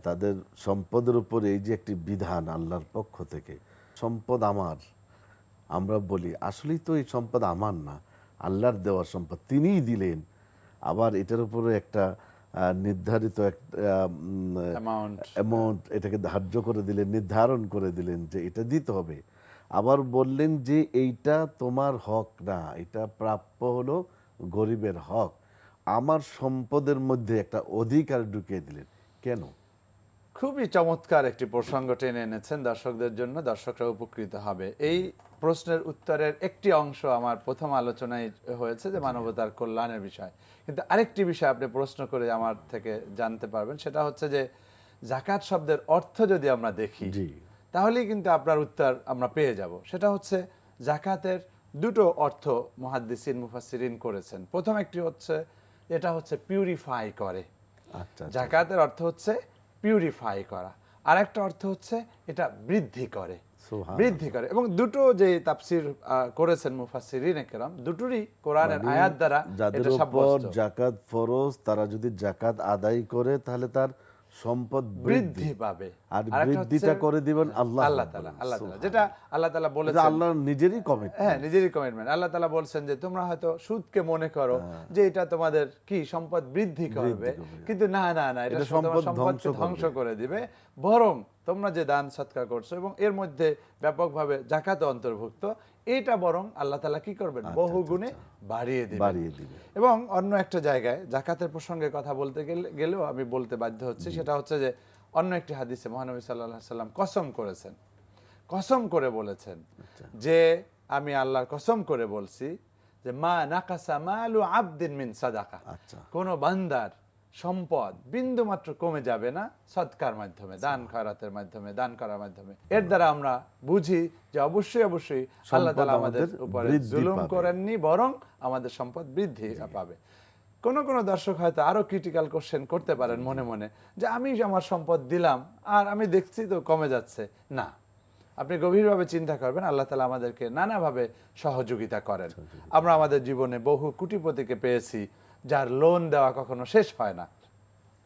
তাদের সম্পদের উপর এই যে একটি বিধান আল্লাহর পক্ষ থেকে, সম্পদ আমার, আমরা বলি আসলেই তো এই সম্পদ আমার না, আল্লাহর দেওয়া সম্পদ, তিনিই দিলেন। আবার এটার উপরে একটা নির্ধারিত অ্যামাউন্ট এটাকে ধার্য করে দিলেন, নির্ধারণ করে দিলেন যে এটা দিতে হবে। আবার বললেন যে এইটা তোমার হক না, এটা প্রাপ্য হলো গরিবের হক। আমার সম্পদের মধ্যে একটা অধিকার ঢুকিয়ে দিলেন কেন? খুবই চমৎকার একটি প্রসঙ্গ টেনে এনেছেন দর্শকদের জন্য, দর্শকরা উপকৃত হবে। এই প্রশ্নের উত্তরের একটি অংশ আমার প্রথম আলোচনায় হয়েছে যে মানবতার কল্যাণের বিষয়, কিন্তু আরেকটি বিষয় আপনি প্রশ্ন করে আমার থেকে জানতে পারবেন, সেটা হচ্ছে যে জাকাত শব্দের অর্থ যদি আমরা দেখি তাহলেই কিন্তু আপনার উত্তর আমরা পেয়ে যাব। সেটা হচ্ছে জাকাতের দুটো অর্থ মুহাদ্দিসিন মুফাসসিরিন করেছেন। প্রথম একটি হচ্ছে এটা হচ্ছে পিউরিফাই করে, জাকাতের অর্থ হচ্ছে পিউরিফাই করা। আরেকটা অর্থ হচ্ছে এটা বৃদ্ধি করে, বৃদ্ধি করে। এবং দুটো যে তাফসীর করেছেন মুফাসসিরিনে কেরাম, দুটোরই কোরআনের আয়াত দ্বারা যাদের উপর যাকাত ফরজ তারা যদি যাকাত আদায় করে তাহলে তার সম্পদ বৃদ্ধি পাবে, আর বৃদ্ধিটা করে দিবেন আল্লাহ তাআলা। আল্লাহ তাআলা, যেটা আল্লাহ তাআলা বলেছেন, আল্লাহর নিজেরই কমিটমেন্ট। হ্যাঁ, নিজেরই কমিটমেন্ট। আল্লাহ তাআলা বলছেন যে তোমরা হয়তো সুদকে মনে করো যে এটা তোমাদের কি সম্পদ বৃদ্ধি করবে, কিন্তু না না না, এটা সম্পদকে ধ্বংস করে দিবে। বরং তোমরা যে দান সৎকার করছো এবং এর মধ্যে ব্যাপকভাবে যাকাত অন্তর্ভুক্ত, এটা বরং আল্লাহ তাআলা কি করবেন, বহু গুণে বাড়িয়ে দিবেন। এবং অন্য একটা জায়গায় জাকাতের প্রসঙ্গে কথা বলতে গেলেও আমি বলতে বাধ্য হচ্ছি, সেটা হচ্ছে যে অন্য একটি হাদিসে মহানবী সাল্লাল্লাহু আলাইহি সাল্লাম কসম করেছেন, কসম করে বলেছেন যে আমি আল্লাহর কসম করে বলছি যে মা নাকাসা মালু আবদিন মিন সাদাকা, কোন বান্দার সম্পদ বিন্দু মাত্র কমে যাবে না সদকার মাধ্যমে, দান খয়রাতের মাধ্যমে, দান করার মাধ্যমে। এর দ্বারা আমরা বুঝি যে অবশ্যই অবশ্যই আল্লাহ তাআলা আমাদের উপরে জুলুম করেননি, বরং আমাদের সম্পদ বৃদ্ধি পাবে। কোন কোন দর্শক হয়তো আরো ক্রিটিক্যাল কোশ্চেন করতে পারেন মনে মনে, যে আমি আমার সম্পদ দিলাম আর আমি দেখছি তো কমে যাচ্ছে। না, আপনি গভীরভাবে চিন্তা করবেন, আল্লাহ তাআলা আমাদেরকে নানাভাবে সহযোগিতা করেন। আমরা আমাদের জীবনে বহু কোটিপতিকে পেয়েছি যার লোন দেওয়া কখনো শেষ হয় না,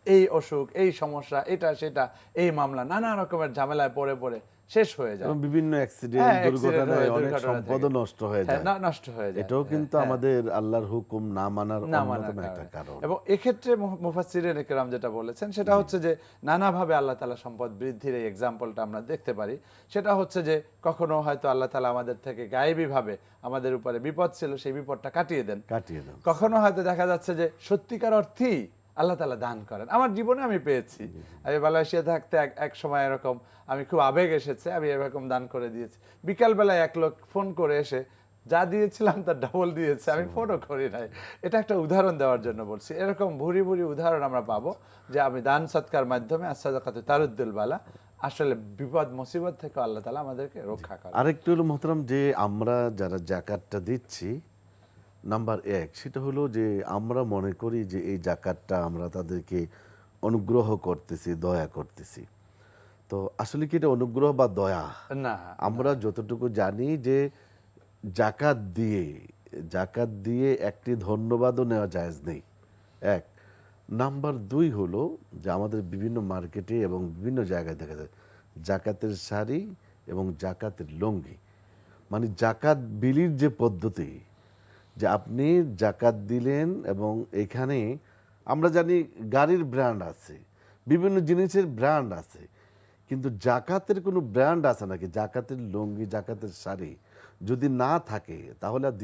এই অসুখ, এই সমস্যা, এটা সেটা, এই মামলা, নানা রকমের ঝামেলায় পড়ে পড়ে শেষ হয়ে যায়। এবং বিভিন্ন অ্যাক্সিডেন্ট, হ্যাঁ, accident দুর্ঘটনায় হয়ে, অনেক দুর্ঘটনা সম্পদও থেকে। নষ্ট হয়ে হ্যাঁ, যায়। নষ্ট হয়ে যায়। এটাও কিন্তু হ্যাঁ। আমাদের আল্লাহর হুকুম না মানার না অন্যতম মানার একটা কারণে। কারণ। এবং এক্ষেত্রে মুফাসসিরিন ইকরাম যেটা বলেছেন সেটা হচ্ছে যে নানাভাবে আল্লাহ তাআলা সম্পদ বৃদ্ধির এই এক্সাম্পলটা আমরা দেখতে পারি। সেটা হচ্ছে যে কখনো হয়তো আল্লাহ তাআলা আমাদের থেকে গায়েবীভাবে আমাদের উপরে বিপদ ছিল, সেই বিপদটা কাটিয়ে দেন। কাটিয়ে দাও। কখনো হয়তো দেখা যাচ্ছে যে সত্যিকার অর্থেই আল্লাহ তাআলা দান করেন। আমার জীবনে আমি পেয়েছি। আমি মালয়েশিয়া থাকতে এক সময় এরকম আমি খুব আবেগ এসেছে, আমি এরকম দান করে দিয়েছি। বিকালবেলায় এক লোক ফোন করে এসে যা দিয়েছিলাম তার ডাবল দিয়েছে, আমি ফোনও করি নাই। এটা একটা উদাহরণ দেওয়ার জন্য বলছি। এরকম ভুরি ভুরি উদাহরণ আমরা পাবো যে আমি দান সৎকার মাধ্যমে আস-সাদাকাতু তারুদ্দুল বালা, আসলে বিপদ মুসিবত থেকে আল্লাহ তাআলা আমাদেরকে রক্ষা করে। আরেকটু হলো মোহতারাম, যে আমরা যারা জাকাতটা দিচ্ছি, নাম্বার 1 সেটা হলো যে আমরা মনে করি যে এই জাকাতটা আমরা তাদেরকে অনুগ্রহ করতেছি, দয়া করতেছি। তো আসলে কি এটা অনুগ্রহ বা দয়া? না, আমরা যতটুকু জানি যে জাকাত দিয়ে একটি ধন্যবাদও নেওয়া জায়েজ নেই, 1 নাম্বার 2 হলো যে আমাদের বিভিন্ন মার্কেটে এবং বিভিন্ন জায়গায় দেখা যায় জাকাতের শাড়ি এবং জাকাতের লুঙ্গি, মানে জাকাত বিলির যে পদ্ধতি, যে আপনি জাকাত দিলেন এবং এখানে আমরা জানি গাড়ির ব্র্যান্ড আছে, বিভিন্ন জিনিসের ব্র্যান্ড আছে, কিন্তু জাকাতের কোনো ব্র্যান্ড আছে নাকি? জাকাতের লুঙ্গি, জাকাতের শাড়ি যদি না থাকে তাহলে আর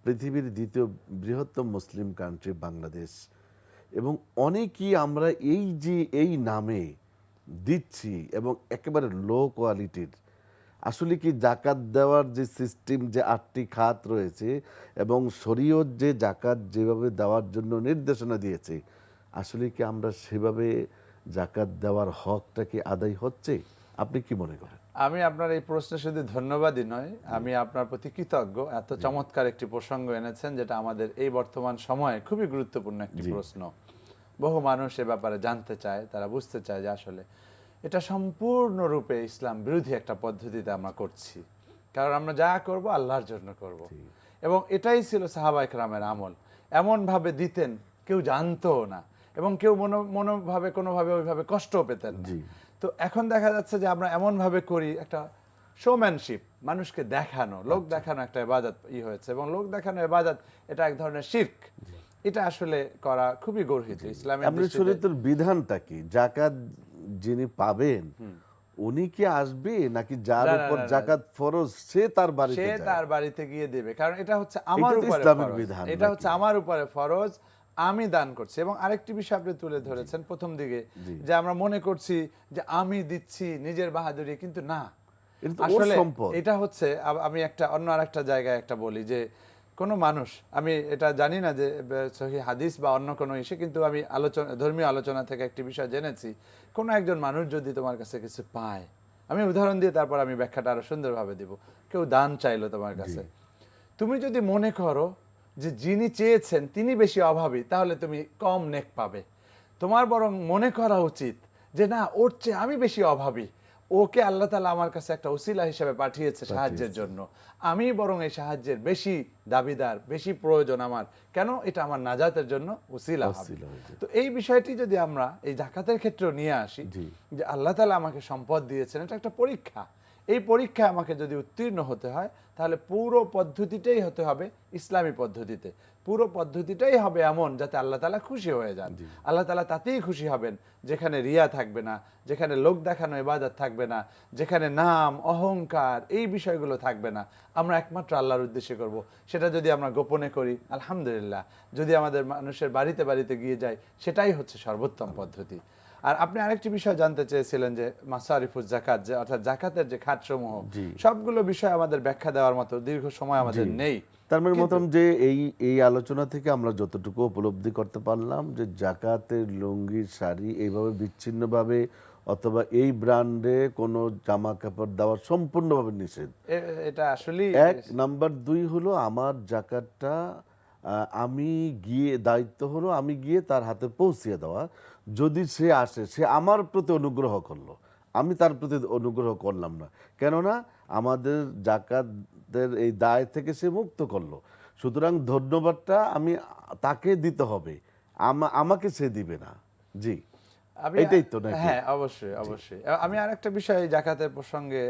পৃথিবীর দ্বিতীয় বৃহত্তম মুসলিম কান্ট্রি বাংলাদেশ, এবং অনেকেই আমরা এই নামে দিচ্ছি এবং একেবারে লো কোয়ালিটির। আসলে কি জাকাত দেওয়ার যে সিস্টেম, যে 8টি খাত রয়েছে এবং শরীয়ত যে জাকাত যেভাবে দেওয়ার জন্য নির্দেশনা দিয়েছে, আসলে কি আমরা সেভাবে জাকাত দেওয়ার হকটা কি আদায় হচ্ছে? আপনি কি মনে করেন? আমি আপনার এই প্রশ্নে শুধু ধন্যবাদই নয়, আমি আপনার প্রতি কৃতজ্ঞ। এত চমৎকার একটি প্রসঙ্গ এনেছেন যেটা আমাদের এই বর্তমান সময়ে খুবই গুরুত্বপূর্ণ একটি প্রশ্ন। বহু মানুষ এ ব্যাপারে জানতে চায়, তারা বুঝতে চায় যে আসলে এটা সম্পূর্ণরূপে ইসলাম বিরোধী একটা পদ্ধতিতে আমরা করছি। কারণ আমরা যা করব আল্লাহর জন্য করব, এবং এটাই ছিল সাহাবায়ে কেরামের আমল। এমনভাবে দিতেন কেউ জানতো না, এবং কেউ মনোভাবে কোনোভাবে ওইভাবে কষ্টও পেতেন না। তো এখন দেখা যাচ্ছে যে আমরা এমনভাবে করি, একটা শোম্যানশিপ, মানুষকে দেখানো, লোক দেখানো একটা ইবাদত হয়েছে, এবং লোক দেখানো ইবাদত এটা এক ধরনের শিরক। এটা আসলে করা খুবই গর্হিত ইসলামের আপনার দৃষ্টিতে। শরীয়তের বিধানটা কি? জাকাত যিনি পাবেন উনি কি আসবে, নাকি যার না, উপর না, না, জাকাত ফরজ সে তার সে বাড়িতে যায়? তার বাড়িতে গিয়ে দেবে, কারণ এটা হচ্ছে আমার এটা তো উপরে ইসলামের ফরজ। বিধান এটা নাকি? হচ্ছে আমার উপরে ফরজ, আমি দান করছি। এবং আরেকটি বিষয় আপনি তুলে ধরেছেন প্রথম দিকে, যে আমরা মনে করছি যে আমি দিচ্ছি নিজের বাহাদুরি, কিন্তু না, এটা তো ওর আসলে সম্পদ। এটা হচ্ছে আমি অন্য আরেকটা জায়গায় একটা বলি যে কোনো মানুষ, আমি এটা জানি না যে সহিহ হাদিস বা অন্য কোনো ইস্যু, কিন্তু আমি ধর্মীয় আলোচনা থেকে একটি বিষয় জেনেছি, কোনো একজন মানুষ যদি তোমার কাছে কিছু পায়, আমি উদাহরণ দিয়ে তারপর আমি ব্যাখ্যাটা আরো সুন্দরভাবে দিব। কেউ দান চাইলো তোমার কাছে, তুমি যদি মনে করো যে যিনি চেয়েছেন তিনি বেশি অভাবী, তাহলে তুমি কম নেক পাবে। তোমার বরং মনে করা উচিত যে না, ওর চেয়ে আমি বেশি অভাবী, ওকে আল্লাহ তাআলা আমার কাছে একটা উসিলা হিসেবে পাঠিয়েছে সাহায্যের জন্য, আমি বরং এই সাহায্যের বেশি দাবিদার, বেশি প্রয়োজন আমার, কেন? এটা আমার নাজাতের জন্য উসিলা হবে। তো এই বিষয়টি যদি আমরা এই জাকাতের ক্ষেত্রেও নিয়ে আসি, যে আল্লাহ তাআলা আমাকে সম্পদ দিয়েছেন, এটা একটা পরীক্ষা। এই পরীক্ষায় আমাকে যদি উত্তীর্ণ হতে হয়, তাহলে পুরো পদ্ধতিটাই হতে হবে ইসলামী পদ্ধতিতে। পুরো পদ্ধতিটাই হবে এমন যাতে আল্লাহ তাআলা খুশি হয়ে যান। আল্লাহ তাআলা তাতেই খুশি হবেন যেখানে রিয়া থাকবে না, যেখানে লোক দেখানো ইবাদত থাকবে না, যেখানে নাম, অহংকার, এই বিষয়গুলো থাকবে না। আমরা একমাত্র আল্লাহর উদ্দেশ্যে করব। সেটা যদি আমরা গোপনে করি, আলহামদুলিল্লাহ, যদি আমাদের মানুষের বাড়িতে বাড়িতে গিয়ে যায়, সেটাই হচ্ছে সর্বোত্তম পদ্ধতি। আর আপনি আরেকটি বিষয় জানতে চেয়েছিলেন যে মাসারিফুজ জাকাত, যে অর্থাৎ জাকাতের যে খাতসমূহ, সবগুলো বিষয় আমাদের ব্যাখ্যা দেওয়ার মতো দীর্ঘ সময় আমাদের নেই। তার মানে মতন যে এই আলোচনা থেকে আমরা যতটুকু উপলব্ধি করতে পারলাম যে জাকাতের লুঙ্গি, শাড়ি এইভাবে বিচ্ছিন্নভাবে অথবা এই ব্র্যান্ডে কোনো জামা কাপড় দেওয়া সম্পূর্ণভাবে নিষেধ। এটা আসলে 1 নাম্বার 2 হলো আমার জাকাতটা আমি গিয়ে, দায়িত্ব হলো আমি গিয়ে তার হাতে পৌঁছিয়ে দেওয়া। যদি সে আসে, সে আমার প্রতি অনুগ্রহ করলো, আমি তার প্রতি অনুগ্রহ করলাম না, কেননা আমাদের জাকাতের এই দায় থেকে সে মুক্ত করলো। সুতরাং ধন্যবাদটা আমি তাকে দিতে হবে, আমাকে সে দিবে না। জি, আমি এটাই তো নাকি? হ্যাঁ, অবশ্যই অবশ্যই। আমি আরেকটা বিষয় জাকাতের প্রসঙ্গে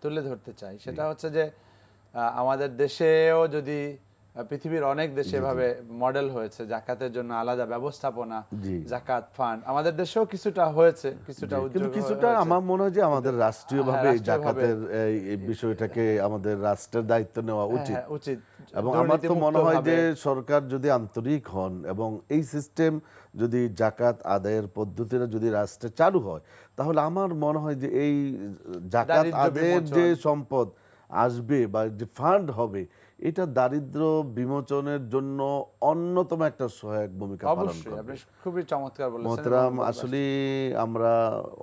তুলে ধরতে চাই, সেটা হচ্ছে যে আমাদের দেশেও যদি পৃথিবীর অনেক দেশে এভাবে মডেল হয়েছে জাকাতের জন্য আলাদা ব্যবস্থাপনা, জি। জাকাত ফান্ড, আমাদের দেশেও কিছুটা হয়েছে, কিছুটা কিন্তু উদ্যোগ কিছুটা হয়েছে। আমার মনে হয় যে আমাদের রাষ্ট্রীয়ভাবে হ্যাঁ, রাষ্ট্রীয়ভাবে জাকাতের এই বিষয়টাকে আমাদের রাষ্ট্রের দায়িত্ব নেওয়া হ্যাঁ, উচিত। হ্যাঁ, উচিত। এবং আমার তো মনে হয় যে দুর্নীতিমুক্তভাবে সরকার যদি আন্তরিক হন এবং এই সিস্টেম যদি জাকাত আদায়ের পদ্ধতিটা যদি রাষ্ট্রে চালু হয়, তাহলে আমার মনে হয় যে এই জাকাত দারিদ্র্য আদায়ের বিমোচন। যে সম্পদ আসবে বা যে ফান্ড হবে, এটা দারিদ্র বিমোচনের জন্য অন্যতম একটা সহায়ক ভূমিকা পালন অবশ্যই করবে। আপনি খুবই চমৎকার বলেছেন। মোহতারাম, এবং আসলে আমরা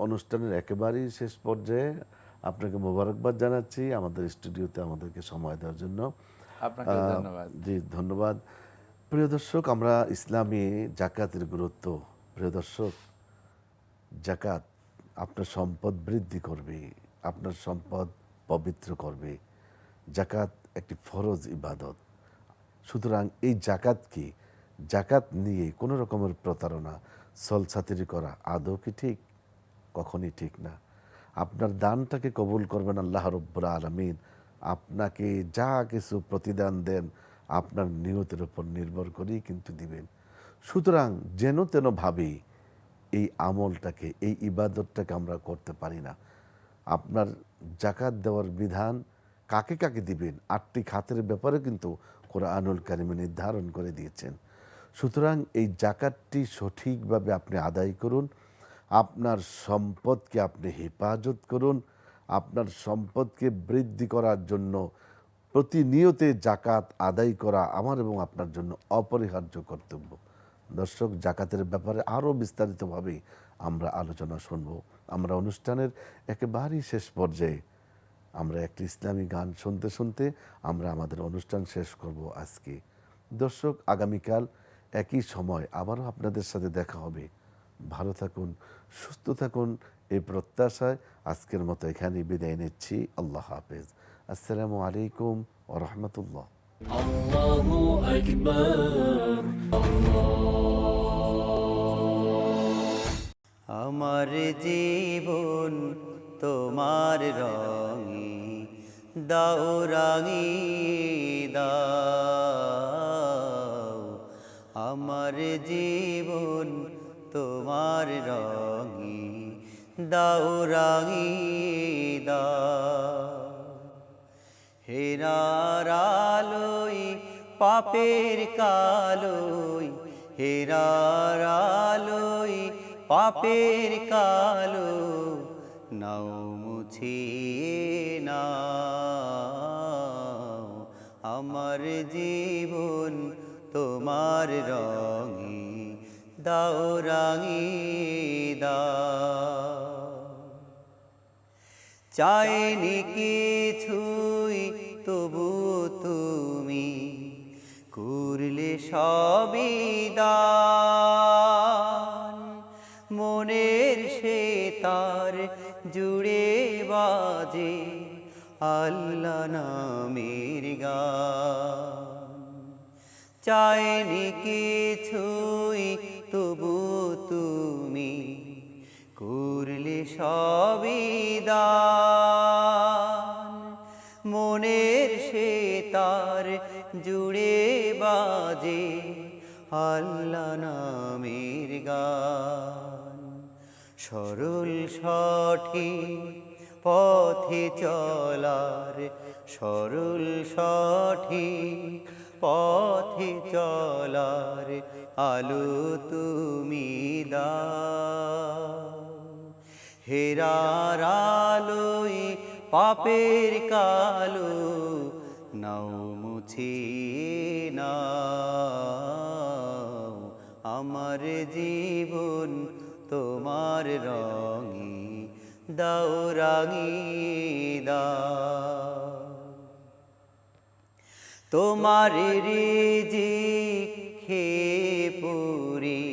অনুষ্ঠানের একেবারেই শেষ পর্যায়ে আপনাকে মোবারকবাদ জানাচ্ছি আমাদের স্টুডিওতে আমাদেরকে সময় দেওয়ার জন্য। আপনাকে ধন্যবাদ। জি, ধন্যবাদ। প্রিয় দর্শক, আমরা ইসলামী জাকাতের গুরুত্ব, প্রিয় দর্শক, জাকাত আপনার সম্পদ বৃদ্ধি করবে, আপনার সম্পদ পবিত্র করবে। জাকাত একটি ফরজ ইবাদত। সুতরাং এই জাকাত কি, জাকাত নিয়ে কোনো রকমের প্রতারণা, ছলছাতিরি করা আদৌ কি ঠিক? কখনই ঠিক না। আপনার দানটাকে কবুল করবেন আল্লাহ রব্বুল আলামিন। আপনাকে যা কিছু প্রতিদান দেন আপনার নিয়তের উপর নির্ভর করেই কিন্তু দিবেন। সুতরাং যেন তেন ভাবে এই আমলটাকে, এই ইবাদতটাকে আমরা করতে পারি না। আপনার জাকাত দেওয়ার বিধান কাকে কাকে দিবেন 8টি খাতের ব্যাপারে কিন্তু কোরআনুল কারিমে নির্ধারণ করে দিয়েছেন। সুতরাং এই জাকাতটি সঠিকভাবে আপনি আদায় করুন, আপনার সম্পদকে আপনি হেফাজত করুন, আপনার সম্পদকে বৃদ্ধি করার জন্য প্রতিনিয়তে জাকাত আদায় করা আমার এবং আপনার জন্য অপরিহার্য কর্তব্য। দর্শক, জাকাতের ব্যাপারে আরও বিস্তারিতভাবে আমরা আলোচনা শুনব। আমরা অনুষ্ঠানের একেবারেই শেষ পর্যায়ে আমরা একটি ইসলামী গান শুনতে শুনতে আমরা আমাদের অনুষ্ঠান শেষ করব আজকে। দর্শক, আগামীকাল একই সময় আবারও আপনাদের সাথে দেখা হবে। ভালো থাকুন, সুস্থ থাকুন, এই প্রত্যাশায় আজকের মতো এখানেই বিদায় নিচ্ছি। আল্লাহ হাফেজ। আসসালামু আলাইকুম ওয়া রাহমাতুল্লাহ। Allahu Akbar. আমার জীবন তোমার রঙে দাও রাঙি দাও, আমার জীবন তোমার রঙে দাও রাঙি দাও। হেরার আলোয় পাপের কালোয়, হেরার আলোয় পাপের কালো নাও মুছিয়ে নাও, আমার জীবন তোমার রঙে দাও রাঙি দাও। চাইনি কিছুই তবু তুমি করলে সবই দান, মনের সে তার জুড়ে বাজে আল্লাহ নামের গান। চাইনি কিছুই তবু তুমি করলে সবই দান, মনের সে তার জুড়ে বাজে আল্লাহ নামের গান। সরল সঠিক পথে চলার, সরল সঠিক পথে চলার আলো তুমি দাও। হেরার আলোয় পাপের কালো নাও মুছিয়ে নাও, আমার জীবন তোমার রঙে দাও রাঙি দাও। তোমার রিজিক খেয়ে পড়ে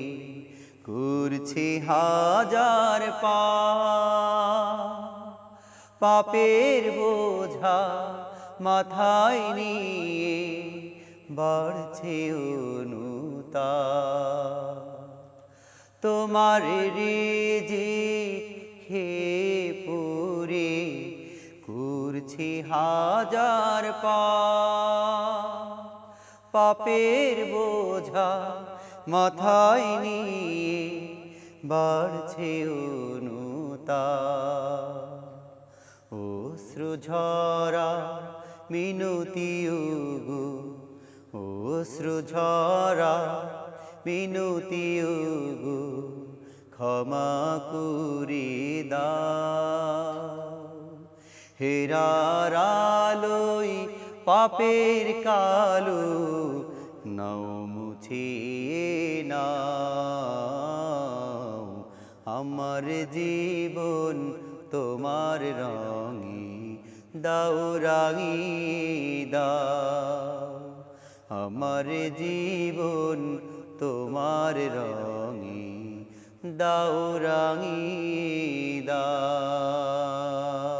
করছি হাজার পাপের বোঝা মাথায় নিয়ে বাড়ছে অনুতাপ। তোমার রিজিক খেয়ে পুরে করছি হাজার পাপের বোঝা মাথায় নিয়ে বাড়ছে অনুতাপ অশ্রু ঝরা মিনতি ওগো অশ্রু ঝরা মিনতি ওগো ক্ষমা করে দাও হেরার আলোয় পাপের কালো নাও মুছিয়ে নাও আমার জীবন তোমার রঙে দাও রাঙিয়ে দাও আমার জীবন তোমার রঙে দাও রাঙিয়ে দাও